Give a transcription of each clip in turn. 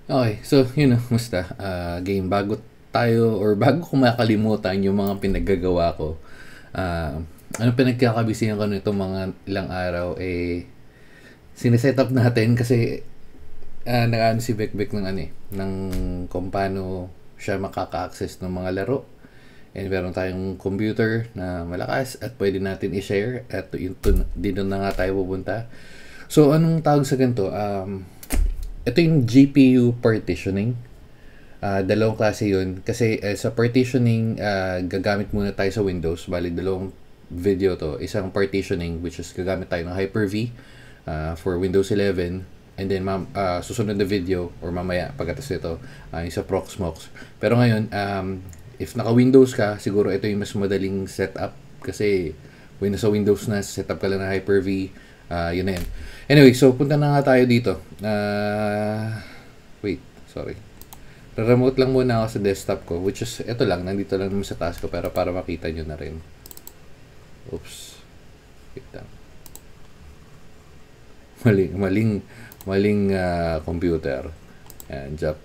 Okay, so yun na, musta? Game, bago tayo or bago ko makalimutan yung mga pinaggagawa ko, ano pinagkakabisihan ko nito mga ilang araw, sineset up natin kasi nag si Bekbek ng ano ng kung paano siya makaka-access ng mga laro. And meron tayong computer na malakas at pwede natin i-share at dito na nga tayo pupunta. So, anong tawag sa ganito? Ito yung GPU partitioning. Dalawang klase yun. Kasi sa partitioning, gagamit muna tayo sa Windows. Bali, dalawang video to. Isang partitioning, which is gagamit tayo ng Hyper-V for Windows 11. And then, susunod na video, or mamaya, pagkatas ito, yung sa Proxmox. Pero ngayon, if naka-Windows ka, siguro ito yung mas madaling setup. Kasi, when nasa Windows na, setup ka lang ng Hyper-V, yun na yun. Anyway, so punta na nga tayo dito. Wait, sorry. Remote lang muna ako sa desktop ko, which is, ito lang, nandito lang naman sa task ko, pero para makita nyo na rin. Oops. Wait lang. Maling computer. Ayan, job.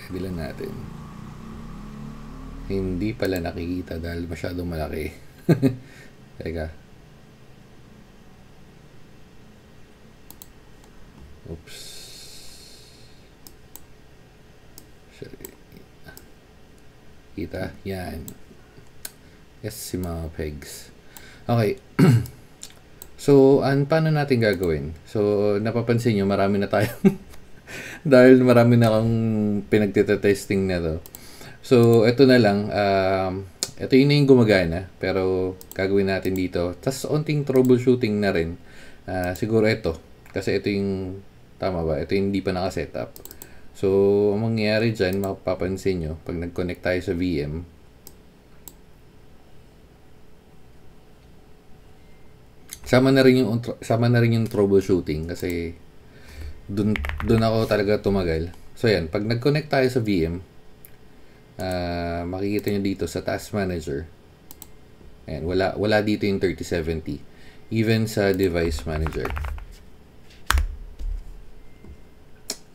Pwede lang natin. Hindi pala nakikita dahil masyadong malaki. Teka. Oops. Kita? Yan. Yes, si mga pegs. Okay. So, paano natin gagawin? So, napapansin nyo, marami na tayo. Dahil marami na akong pinagtitetesting na to. So, ito na lang. Ito yun na yung gumagana. Pero, gagawin natin dito. Tapos, onting troubleshooting na rin. Siguro ito. Kasi ito yung, tama ba? Ito yung hindi pa nakasetup. So, ang mangyayari dyan, mapapansin nyo, pag nag-connect tayo sa VM, sama na rin yung troubleshooting kasi dun ako talaga tumagal. So, yan. Pag nag-connect tayo sa VM, makikita nyo dito sa Task Manager. Ayan, wala dito yung 3070. Even sa Device Manager.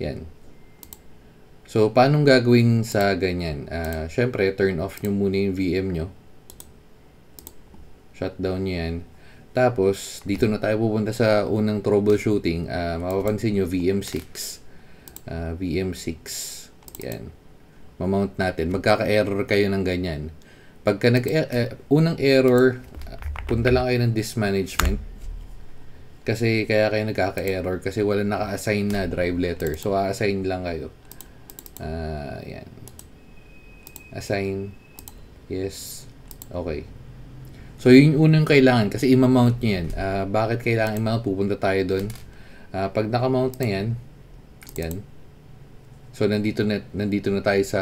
Yan. So, paano gagawin sa ganyan? Syempre, turn off nyo muna yung VM nyo. Shutdown nyo yan. Tapos, dito na tayo pupunta sa unang troubleshooting. Mapapansin nyo, VM6. VM6. Yan. Mamount natin. Magkaka-error kayo ng ganyan. Pagka unang error, punta lang kayo ng disk management. Kasi kaya kayo nagkaka-error kasi wala naka-assign na drive letter. So, a-assign lang kayo. Yan. Assign. Yes. Okay. So, yun yung unang kailangan kasi i-mount nyo yan. Bakit kailangan i-mount? Pupunta tayo doon. Pag naka-mount na yan, yan. So, nandito na tayo sa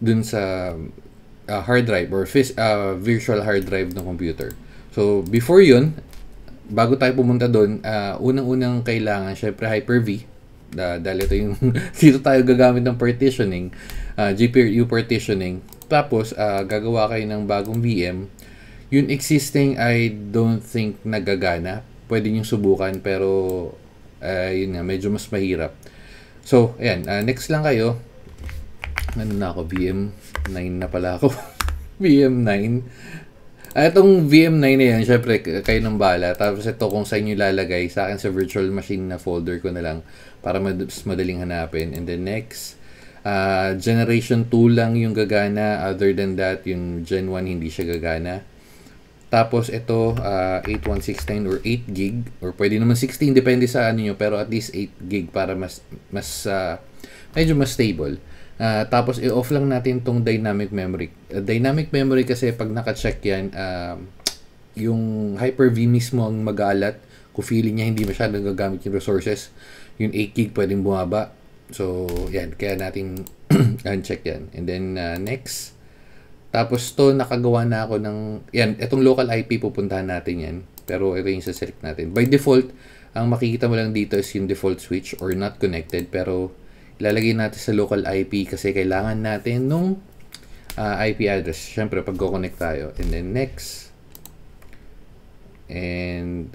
dun sa hard drive or virtual hard drive ng computer. So, before yun, bago tayo pumunta doon, unang-unang kailangan, syempre Hyper-V. Dahil ito yung dito tayo gagamit ng partitioning, GPU partitioning. Tapos, gagawa kayo ng bagong VM. Yung existing, I don't think nagagana. Pwede nyo subukan, pero yun nga, medyo mas mahirap. So, ayan, next lang kayo. Ano na ako? VM9 na pala ako. VM9. Itong VM9 na yan, syempre, kayo ng bala. Tapos ito kung saan nyo lalagay. Sa akin sa virtual machine na folder ko na lang para mas madaling hanapin. And then next, generation 2 lang yung gagana. Other than that, yung Gen 1 hindi siya gagana. Tapos ito, 8116 or 8 gig. Or pwede naman 16, depende sa ano nyo. Pero at least 8 gig para medyo mas stable. Tapos i-off lang natin tong dynamic memory. Dynamic memory kasi pag naka-check yan, yung Hyper-V mismo ang mag-aalat kung feeling niya hindi masyadong gagamit yung resources. Yung 8 gig pwedeng bumaba. So, yan. Kaya natin uncheck yan. And then, next. Tapos to, nakagawa na ako ng, yan, itong local IP pupuntahan natin yan. Pero ito yung sa-select natin. By default, ang makikita mo lang dito is yung default switch or not connected. Pero, ilalagay natin sa local IP kasi kailangan natin nung IP address. Siyempre, pag-connect tayo. And then next. And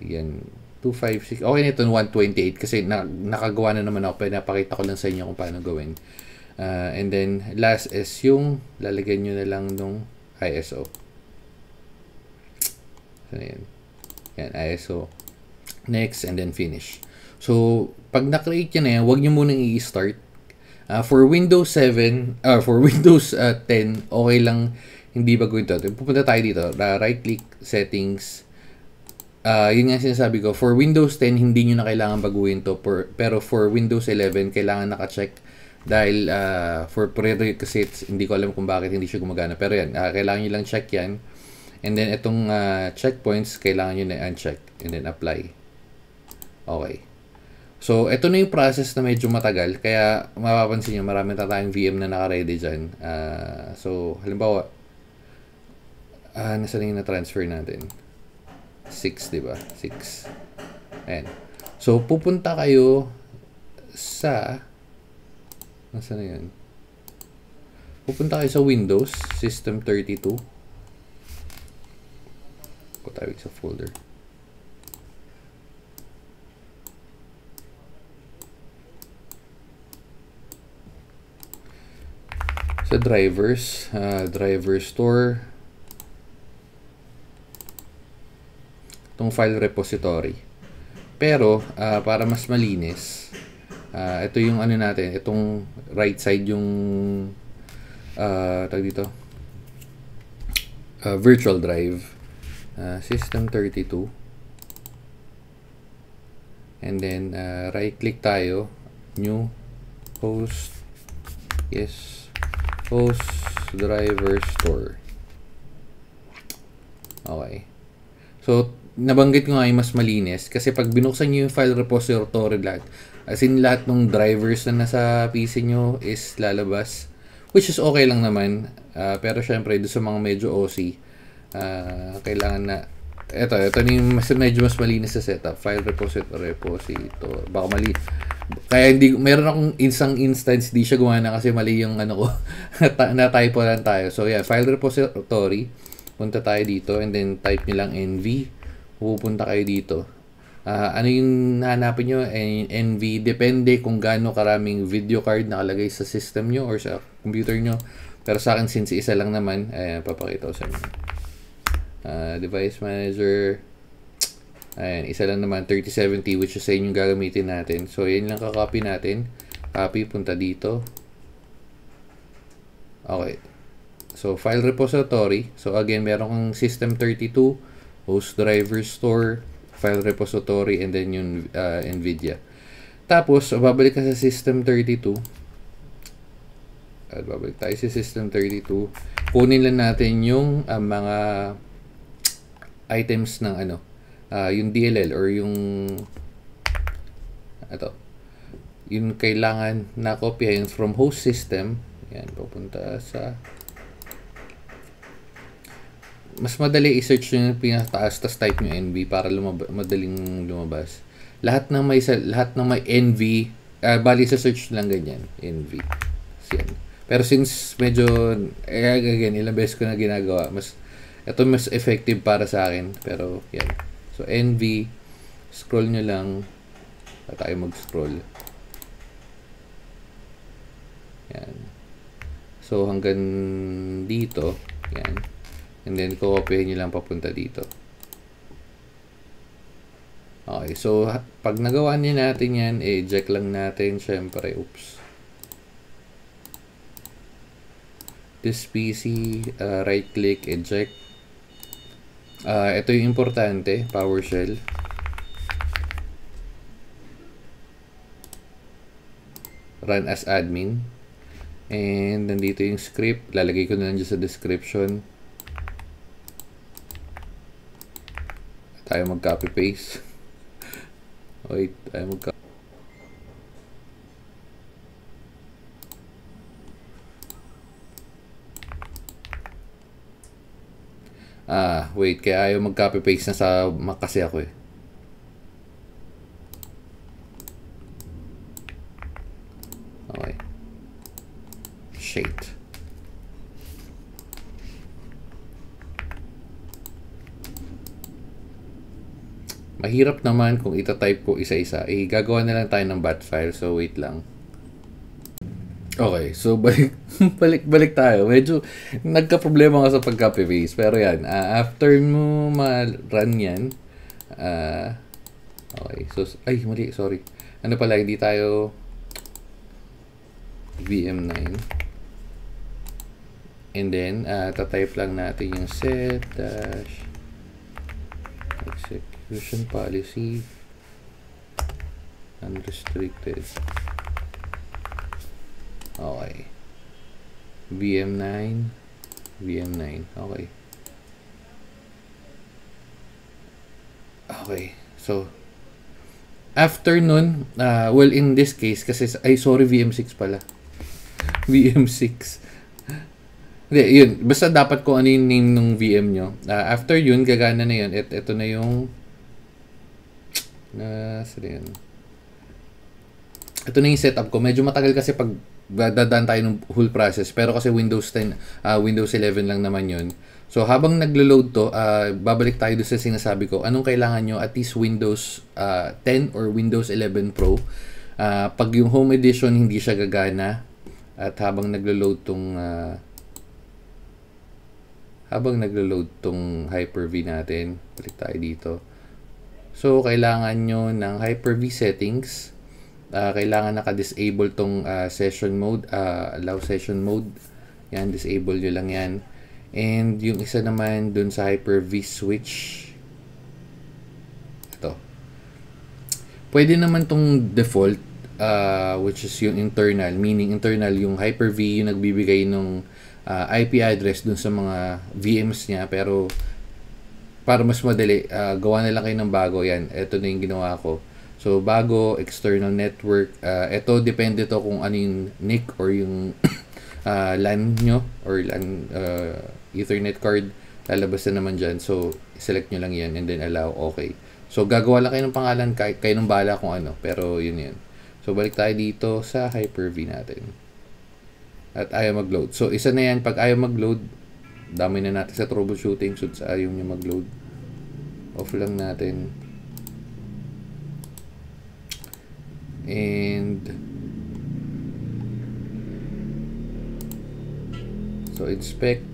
yan, 256. Okay na ito, 128 kasi nakagawa na naman ako. Pinapakita ko lang sa inyo kung paano gawin. And then last is yung lalagyan nyo na lang nung ISO. So yan. Yan, ISO. Next, and then finish. So pag na-create nyo na yan, huwag nyo munang i-start. For Windows 7, for Windows 10, okay lang hindi baguhin ito. Pupunta tayo dito, right click, settings. Yun nga sinasabi ko, for Windows 10, hindi nyo na kailangan baguhin to. Pero for Windows 11, kailangan naka-check. Dahil for prerequisites, hindi ko alam kung bakit hindi siya gumagana. Pero yan, kailangan nyo lang check yan. And then itong checkpoints, kailangan nyo na uncheck. And then apply. Okay. So, ito na yung process na medyo matagal. Kaya, mapapansin nyo, marami na tayong VM na naka-ready dyan. So, halimbawa, nasa na yung na-transfer natin? 6, diba? 6. Ayan. So, pupunta kayo sa... Nasa na yan? Pupunta kayo sa Windows, System 32. Ko tayo sa folder. Sa drivers, driver store, itong file repository. Pero, para mas malinis, ito yung ano natin, itong right side yung tag dito, virtual drive, system 32. And then, right click tayo, new, host, yes, host driver store. Okay. So, nabanggit ko nga yung mas malinis kasi pag binuksan nyo yung file repository lahat, as in lahat ng drivers na nasa PC nyo is lalabas, which is okay lang naman. Pero syempre, doon sa mga medyo OC, kailangan na ito na yung medyo mas malinis sa setup. File repository. Baka mali. Kaya hindi, meron akong isang instance, di siya gumana kasi mali yung ano ko. Na-typo lang tayo. So yeah, file repository. Punta tayo dito and then type nyo lang NV. Pupunta kayo dito. Ano yung hanapin nyo? NV. Depende kung gaano karaming video card nakalagay sa system nyo or sa computer nyo. Pero sa akin, since isa lang naman, papakita ko sa inyo. Device manager, ayan, isa lang naman, 3070, which is sa inyong gagamitin natin. So yan lang kakopy natin, copy, punta dito. Okay, so file repository. So again, meron kang system 32, host driver store, file repository, and then yung NVIDIA. Tapos babalik ka sa system 32 at babalik tayo sa system 32. Kunin lang natin yung mga items ng ano, yung DLL or yung ito, yung kailangan na kopyahin from host system. Yan, pupunta sa mas madali i-search yung pinakataas, tas type nyo NV para madaling lumabas. Lahat ng may NV, bali sa search lang ganyan, NV. Yan. Pero since medyo again, ilang beses ko na ginagawa, ito mas effective para sa akin. Pero, yan. So, NV. Scroll nyo lang. Tayo mag-scroll. Yan. So, hanggang dito. Yan. And then, copy nyo lang papunta dito. Okay. So, pag nagawa nyo natin yan, eject lang natin. Syempre, oops. This PC, right-click, eject. Ito yung importante, PowerShell. Run as admin. And nandito yung script. Lalagay ko na lang dyan sa description. Tayo mag-copy paste. Wait, tayo mag-copy. Wait, kaya ayaw mag-copy paste na sa Mac kasi ako eh. Okay. Shade. Mahirap naman kung itatype ko isa-isa. Gagawa na lang tayo ng bat file. So, wait lang. Okay, so balik tayo. Medyo nagka-problema nga sa pag-copy paste. Pero yan, after mo ma-run yan, okay, so, ay, mali, sorry. Ano pala, hindi tayo VM9. And then, tatype lang natin yung set dash execution policy unrestricted. Okay. VM9. Okay. Okay. So, after nun, well, in this case, kasi, sorry, VM6 pala. VM6. Hindi, yun. Basta dapat kung ano yung name ng VM nyo. After yun, gagana na yun. Ito na yung ito na yung setup ko. Medyo matagal kasi pag dadaan tayo ng whole process. Pero kasi Windows 10, Windows 11 lang naman yun. So, habang naglo-load to, babalik tayo doon sa sinasabi ko. Anong kailangan nyo? At least Windows 10 or Windows 11 Pro. Pag yung Home Edition, hindi siya gagana. At habang naglo-load tong Hyper-V natin, balik tayo dito. So, kailangan nyo ng Hyper-V settings. Kailangan naka-disable tong session mode, allow session mode. Yan, disable nyo lang yan. And yung isa naman dun sa Hyper-V switch. Ito. Pwede naman tong default, which is yung internal. Meaning internal, yung Hyper-V yung nagbibigay ng IP address dun sa mga VMs niya. Pero para mas madali, gawa na lang kayo ng bago. Yan, ito na yung ginawa ko. So, bago, external network. Ito, depende to kung ano yung NIC or yung LAN nyo or LAN Ethernet card. Lalabas na naman dyan. So, select nyo lang yan and then allow. Okay. So, gagawa lang kayo ng pangalan. Kayo nang bahala kung ano. Pero, yun. So, balik tayo dito sa Hyper-V natin. At ayaw mag-load. So, isa na yan. Pag ayaw mag-load, dami na natin sa troubleshooting. So, ayaw nyo mag-load. Off lang natin. And so, inspect.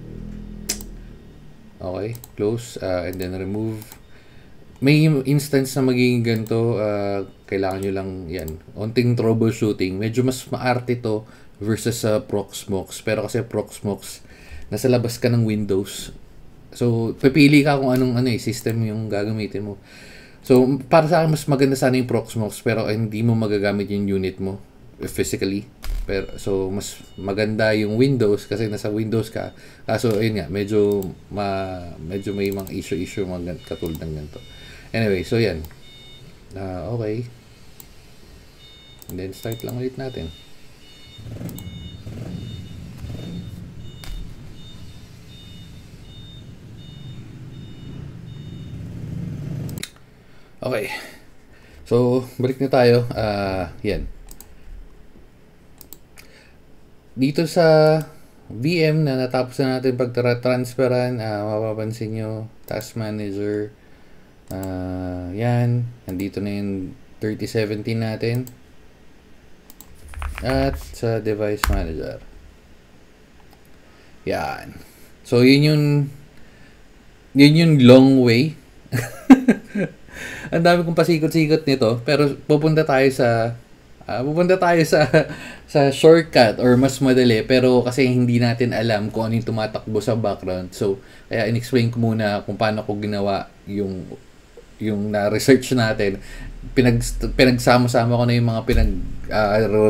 Okay. Close. And then remove. May instance na magiging ganito. Kailangan nyo lang yan. Onting troubleshooting. Medyo mas maarte to versus sa Proxmox. Pero kasi Proxmox, nasa labas ka ng Windows. So, pipili ka kung anong system yung gagamitin mo. So, para sa akin, mas maganda sana yung Proxmox, pero hindi mo magagamit yung unit mo physically. Pero, so, mas maganda yung Windows kasi nasa Windows ka. So, ayun nga, medyo may mga issue mga katulad ng ganito. Anyway, so yan. Okay. And then, start lang ulit natin. Okay. So, balik na tayo. Yan. Dito sa VM na natapos na natin pagtra-transferan, mapapansin nyo, Task Manager. Yan. Nandito na yung 3070 natin. At sa Device Manager. Yan. So, yun yung long way. Ang dami kong pasikot-sikot nito, pero pupunta tayo sa shortcut or mas madali, pero kasi hindi natin alam kung ano yung tumatakbo sa background. So, kaya in-explain ko muna kung paano ko ginawa yung na-research natin. Pinagsama-sama ko na yung mga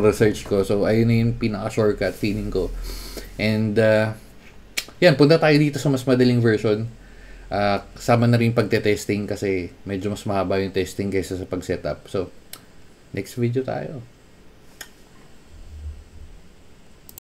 research ko. So, ayun na yung pinaka-shortcut feeling ko. And, yan, punta tayo dito sa mas madaling version. Kasama na rin pagte-testing kasi medyo mas mahaba yung testing kaysa sa pag-setup. So, next video tayo.